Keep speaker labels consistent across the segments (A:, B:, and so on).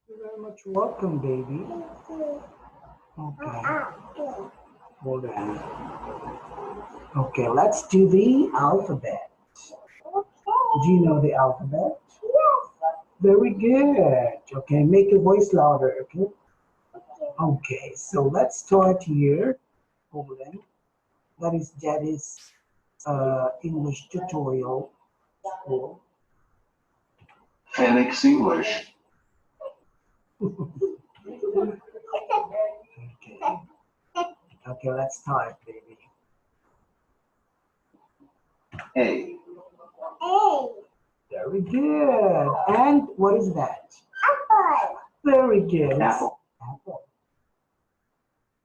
A: You're very much welcome, baby. Okay, hold on. Okay, let's do the alphabet. Do you know the alphabet? Very good. Okay, make your voice louder, okay? Okay, so let's start here. Hold on. That is English tutorial school.
B: Phoenix English.
A: Okay, let's start, baby.
B: A.
A: Very good. And what is that?
C: Apple.
A: Very good.
B: Apple.
A: Apple.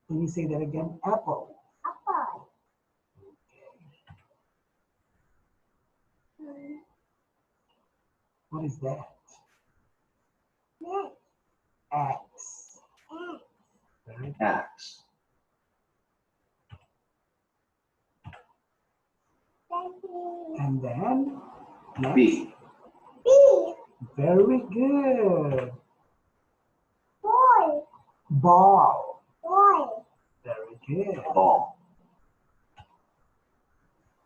A: Can you say that again? Apple.
C: Apple.
A: What is that?
C: Next.
A: X. Very good.
B: X.
A: And then next.
B: B.
C: B.
A: Very good.
C: Boy.
A: Ball.
C: Boy.
A: Very good.
B: Ball.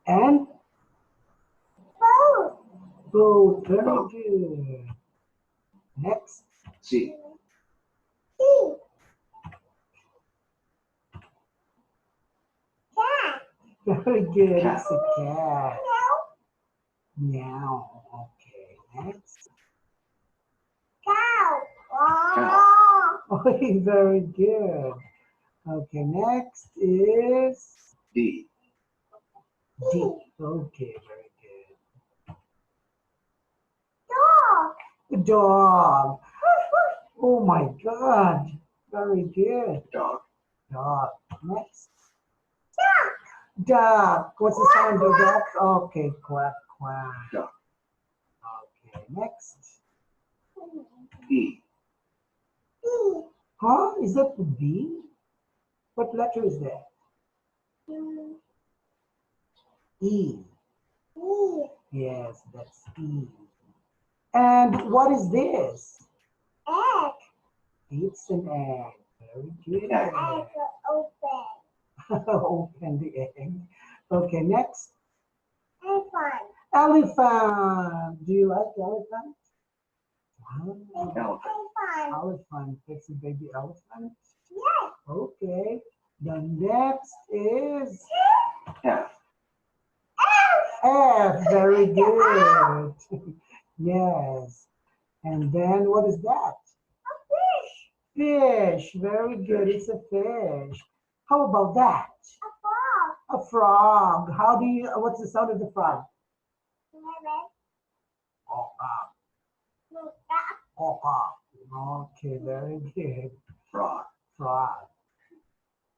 A: And
C: Boat.
A: boat. Very
B: Boat.
A: good. Next.
B: C.
C: C. Cat.
A: Very good.
B: Cat.
A: It's a cat.
C: No.
A: Meow. Okay. Next.
C: Cow.
B: Cow.
A: Okay. Very good. Okay. Next is
B: D.
A: D. Okay. Very good.
C: Dog.
A: Dog. Oh my God. Very good.
B: Dog.
A: Dog. Next.
C: Duck.
A: Duck. What's the sound of duck? Okay. Quack, quack.
B: Duck.
A: Okay. Next.
B: E.
C: B.
A: Huh? Is that the B? What letter is that? E.
C: E.
A: Yes, that's E. And what is this?
C: Egg.
A: It's an egg. Very good.
B: Egg.
C: Egg open.
A: Open the egg. Okay, next.
C: Elephant.
A: Elephant. Do you like elephant? Wow.
B: Elephant.
C: Elephant.
A: Elephant. That's a baby elephant.
C: Yes.
A: Okay. The next is
B: F.
A: F. Very good. Yes. And then what is that?
C: A fish.
A: Fish. Very good. It's a fish. How about that?
C: A frog.
A: A frog. How do you, what's the sound of the frog?
C: Rabbit.
A: Oh,
C: Duck.
A: oh, oh. Okay, very good.
B: Frog.
A: Frog.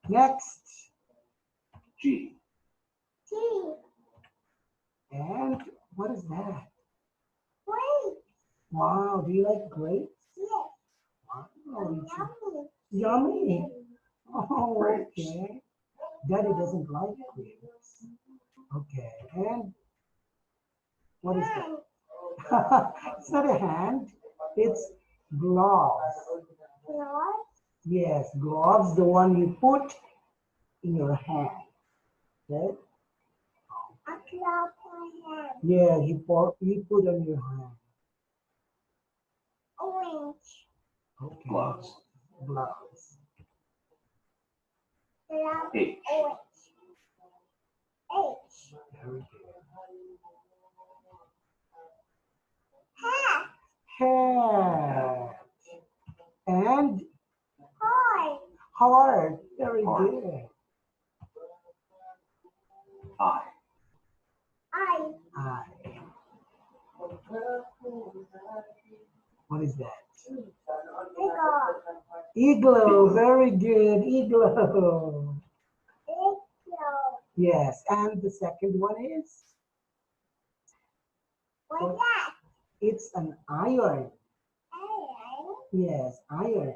A: Next.
B: G.
C: T.
A: And what is that?
C: Wait.
A: Wow, do you like grapes?
C: Yes.
A: Wow,
C: Yummy.
A: yummy. Oh,
B: Grapes.
A: okay. Daddy doesn't like grapes. Okay, and what is that? It's not a hand, it's gloves.
C: Claws.
A: Yes, gloves, the one you put in your hand. Okay?
C: A claw on hand.
A: Yeah, you put on your hand.
C: Orange.
A: Okay.
B: Gloves.
A: Gloves.
C: Claw.
B: H.
C: Orange. H.
A: Very good.
C: Hat.
A: Hat. And
C: Heart.
A: heart. Very
B: Heart.
A: good.
B: I.
C: Eye.
A: Eye. What is that?
C: Eagle.
A: Igloo. Very good. Igloo.
C: Eagle.
A: Yes. And the second one is?
C: What's that?
A: It's an iron.
C: Iron.
A: Yes, iron.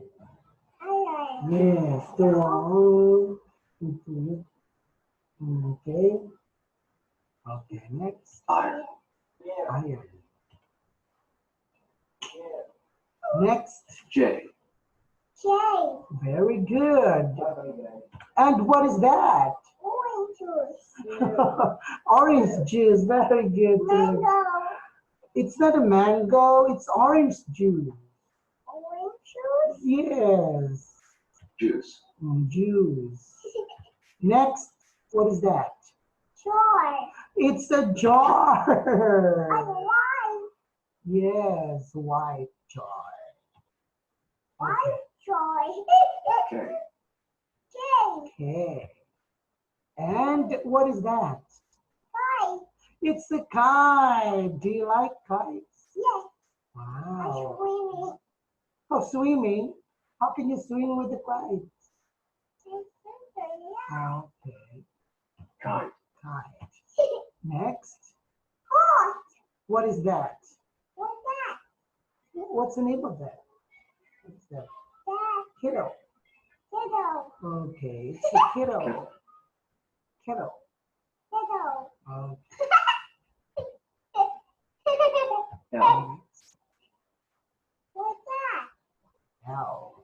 C: Iron.
A: Yes, the one. Okay. Okay, next.
B: Iron.
A: Iron. Next.
B: J.
C: J.
A: Very good. And what is that?
C: Orange juice.
A: Orange juice. Very good.
C: Mango.
A: It's not a mango, it's orange juice.
C: Orange juice.
A: Yes.
B: Juice.
A: Juice. Next, what is that?
C: Joy.
A: It's a jar.
C: And white.
A: Yes, white jar.
C: White joy.
B: K.
C: J.
A: Okay. And what is that?
C: White.
A: It's a kite. Do you like kites?
C: Yes.
A: Wow.
C: Swimming.
A: Oh, swimming. How can you swim with a kite? Okay.
B: Kite.
A: Kite. Next.
C: Hot.
A: What is that?
C: What's that?
A: What's the name of that? What's that?
C: That.
A: Kiddo.
C: Kiddo.
A: Okay, it's a kiddo.
B: Kettle.
A: Kiddo.
C: Kiddo.
A: Okay.
B: L.
C: What's that?
A: L.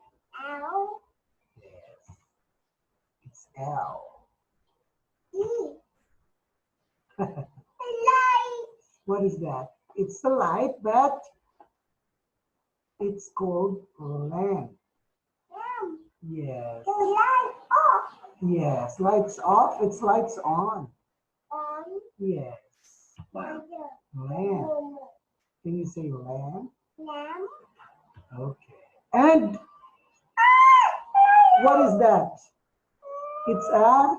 C: L.
A: Yes. It's L.
C: E. Light.
A: What is that? It's a light, but it's called lamp. Yes.
C: The light off.
A: Yes. Lights off, it's lights on.
C: On.
A: Yes.
B: Lamp.
A: Lamp. Can you say lamp?
C: Lamp.
A: Okay. And what is that? It's a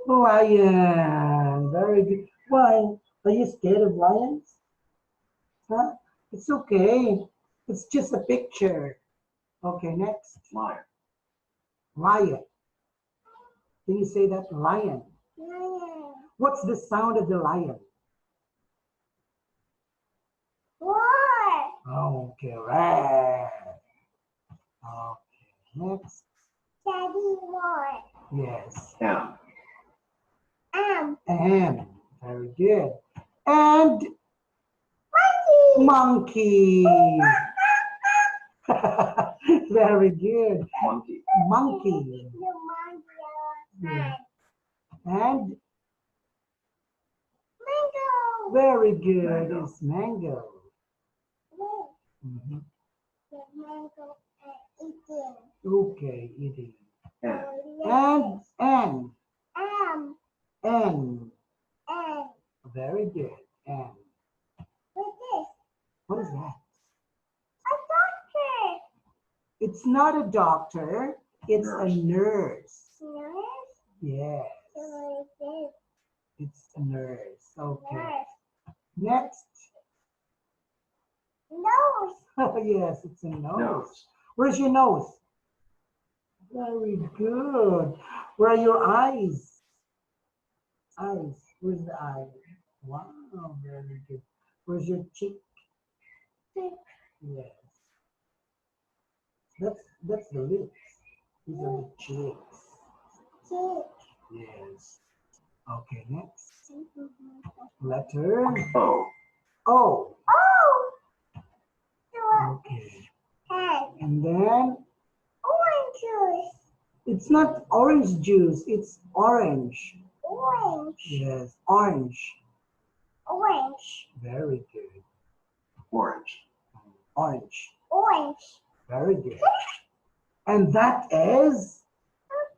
A: lion. Very good. Why? Are you scared of lions? Huh? It's okay. It's just a picture. Okay, next.
B: Lion.
A: Lion. Can you say that? Lion.
C: Lion.
A: What's the sound of the lion?
C: Roar.
A: Okay, right. Okay, next.
C: Daddy roar.
A: Yes.
B: M.
A: And very good. And
C: Monkey.
A: monkey. Very good.
B: Monkey.
A: Monkey.
C: The monkey.
A: Yeah. And
C: Mango.
A: very good
B: Mango.
A: is mango.
C: Look,
A: Mhm.
C: the mango eating.
A: Okay, eating.
B: N.
A: And
C: And
A: very good. And
C: what's this?
A: what is that?
C: A doctor.
A: It's not a doctor. It's a nurse.
C: Nurse.
A: Yes,
C: So this
A: it's a nurse. Okay.
C: nurse.
A: Next.
C: Nose.
A: Oh, yes, it's a nose.
B: Nose.
A: Where's your nose? Very good. Where are your eyes? Eyes. Where's the eye? Wow, very good. Where's your cheek? Yes. That's the lips. These are the cheeks.
C: Cheek.
A: Yes. Okay, next. Letter
B: O.
A: O.
C: Oh. So
A: Okay.
C: head.
A: And then
C: Orange juice.
A: it's not orange juice, it's orange.
C: Orange.
A: Yes, orange.
C: Orange.
A: Very good.
B: Orange.
A: Orange.
C: Orange.
A: Very good. And that is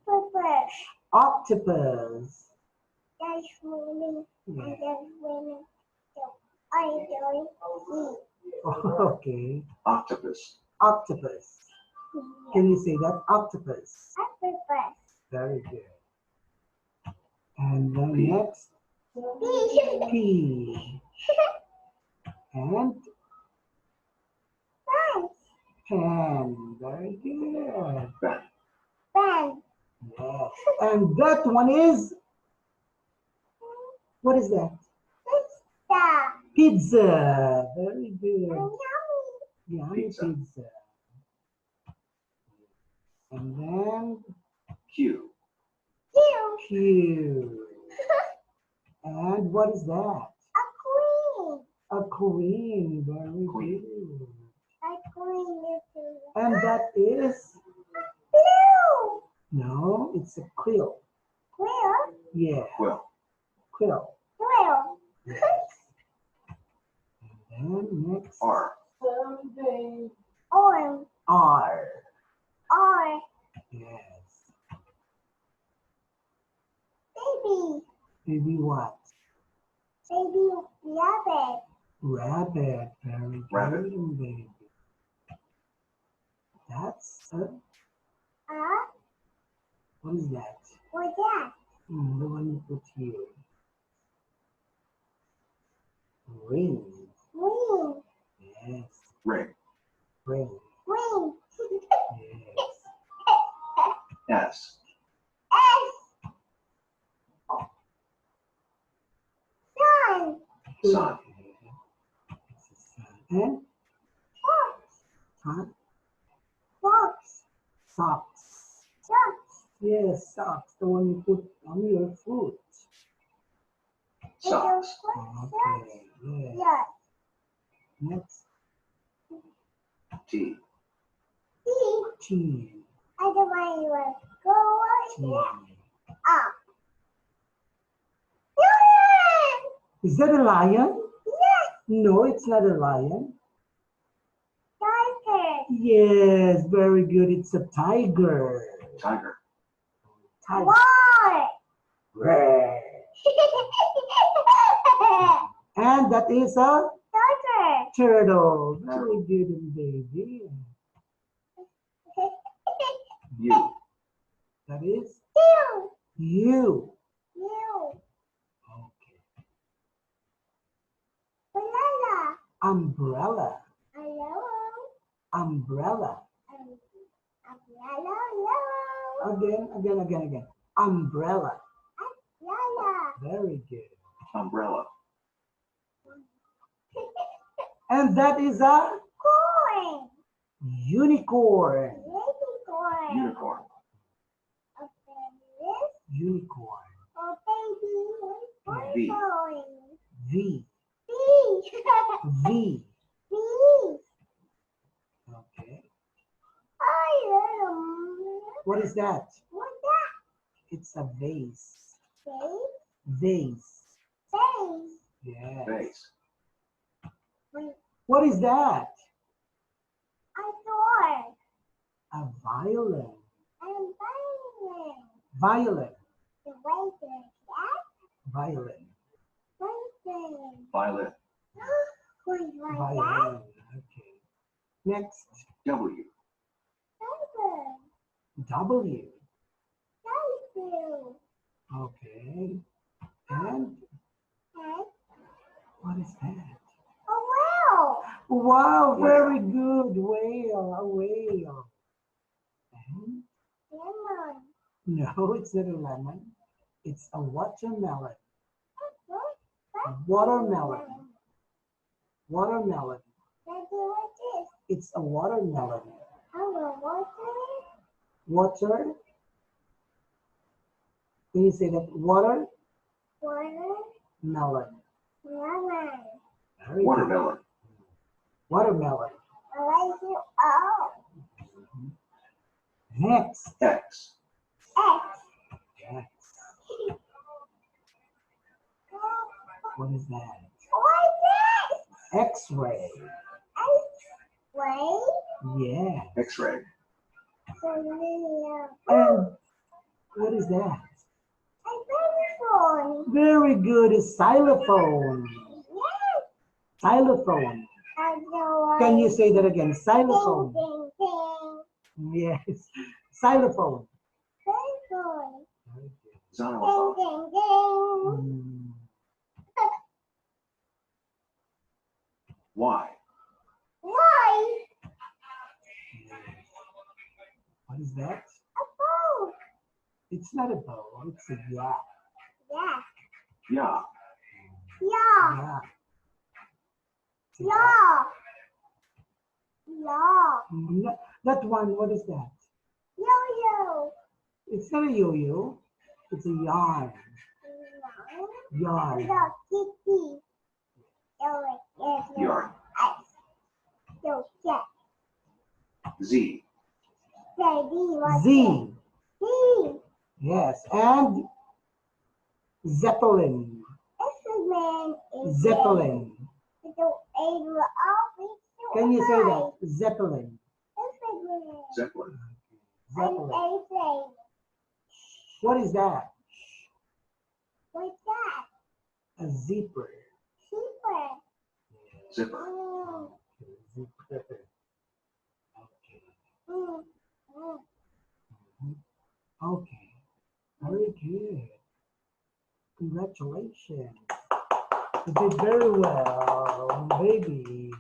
C: Octopus.
A: octopus.
C: That's swimming.
A: Yeah.
C: And that's swimming. So I don't
A: Okay.
B: Octopus.
A: Octopus.
C: see.
A: Can you say that? Octopus.
C: Octopus.
A: Very good. And then
B: P.
A: next,
C: Fish.
A: P. And
C: Fence.
A: pen. Very good.
B: Ben.
C: Ben.
A: Yes. And that one is, what is that?
C: Pizza.
A: Pizza. Very good.
C: Yummy.
A: Yummy
B: Pizza.
A: pizza. And then
B: Q.
C: Cute.
A: cute. And what is that?
C: A queen.
A: A queen. Very
B: Queen.
A: good.
C: A queen is
A: And that is?
C: blue.
A: No, it's a quill.
C: Quill.
A: Yeah,
B: Quill.
A: quill.
C: Quill.
A: Yes. And then next.
B: R.
A: Someday.
C: Or.
A: R.
C: Or.
A: Yes.
C: Baby.
A: Baby what?
C: Baby rabbit.
A: Rabbit. Very
B: Rabbit.
A: good, baby. That's a, what is that?
C: What's that?
A: The one you put here. Ring.
C: Wing.
A: Yes.
B: Ring.
A: Ring.
C: Wing.
A: Yes.
B: S.
C: S. Sun.
B: Sun.
A: It's a sun. And
C: Fox.
A: huh?
C: Fox.
A: Socks.
C: Socks.
A: Yes, socks. The one you put on your foot.
B: Socks.
A: Okay. Yes.
C: Yes.
A: Next.
B: T.
C: See,
A: T.
C: I don't want you to go right
A: T.
C: there. Up. Lion!
A: Is that a lion?
C: Yes,
A: No, it's not a lion.
C: tiger.
A: Yes, very good. It's a tiger.
B: Tiger.
A: Tiger.
C: War.
A: Red. And that is a
C: Tiger.
A: turtle. Very good, baby.
B: U.
A: That is
C: You.
A: you.
C: You.
A: Okay.
C: Banana.
A: Umbrella.
C: Hello.
A: Umbrella.
C: Yellow.
A: Again. Umbrella.
C: Yellow.
A: Very good.
B: Umbrella.
A: And that is a
C: Coin.
A: unicorn.
C: Unicorn.
B: Unicorn.
A: Unicorn.
C: Oh, baby.
B: V.
C: Coin.
A: V.
C: B.
A: V.
C: B.
A: Okay.
C: I
A: What is that?
C: What's that?
A: It's a vase.
C: Face.
A: Vase.
C: Face.
A: Yes.
B: Vase.
C: Wait,
A: What is that?
C: I saw
A: A violin.
C: I'm buying
A: Violin.
C: the way that
A: Violin.
C: something.
B: Violet.
C: Wait, like that?
A: Violin. Okay. Next.
B: W.
C: Something.
A: W.
C: Thank you.
A: Okay. And
C: And
A: what is that?
C: a whale.
A: Wow,
B: Whale.
A: very good. Whale. A whale. And
C: Lemon.
A: no, it's not a lemon. It's a watermelon.
C: What?
A: Watermelon. Watermelon.
C: Daddy, what's this?
A: It's a watermelon.
C: I'm a water.
A: Water. Can you say that? Watermelon.
C: Water. Lemon.
A: Very good.
B: Watermelon.
A: Watermelon.
C: I like you all.
A: Next.
B: X.
C: X.
A: Yes. What is that?
C: What's
A: X-ray.
C: this? X-ray.
A: Yeah.
B: X-ray.
A: And what is that?
C: A telephone.
A: Very good. A xylophone.
C: Yes.
A: Xylophone.
C: I know.
A: Can you say that again?
C: Ding,
A: Xylophone.
C: ding, ding.
A: Yes. Xylophone.
C: Telephone.
A: Very good.
C: Ding,
B: Xylophone.
C: ding, ding.
A: Mm.
B: Y.
C: Why?
A: What is that?
C: A boat.
A: It's not a bow. It's a yak.
C: Yeah.
B: Ya.
C: Yeah.
A: Yeah. It's a
C: Yeah. Yeah.
A: That one, what is that?
C: Yo-yo.
A: It's not a yo-yo. It's a yarn. Yarn.
C: Kitty.
B: Yarn. Z.
A: Z. Yes. And Zeppelin. Zeppelin. Can you say that? Zeppelin.
B: Zeppelin.
A: Zeppelin. What is that?
C: What's that?
A: A zipper.
C: Super.
B: Zipper.
A: Zipper. Okay.
C: Mm, mm.
A: Okay. Very good. Congratulations. You did very well, baby.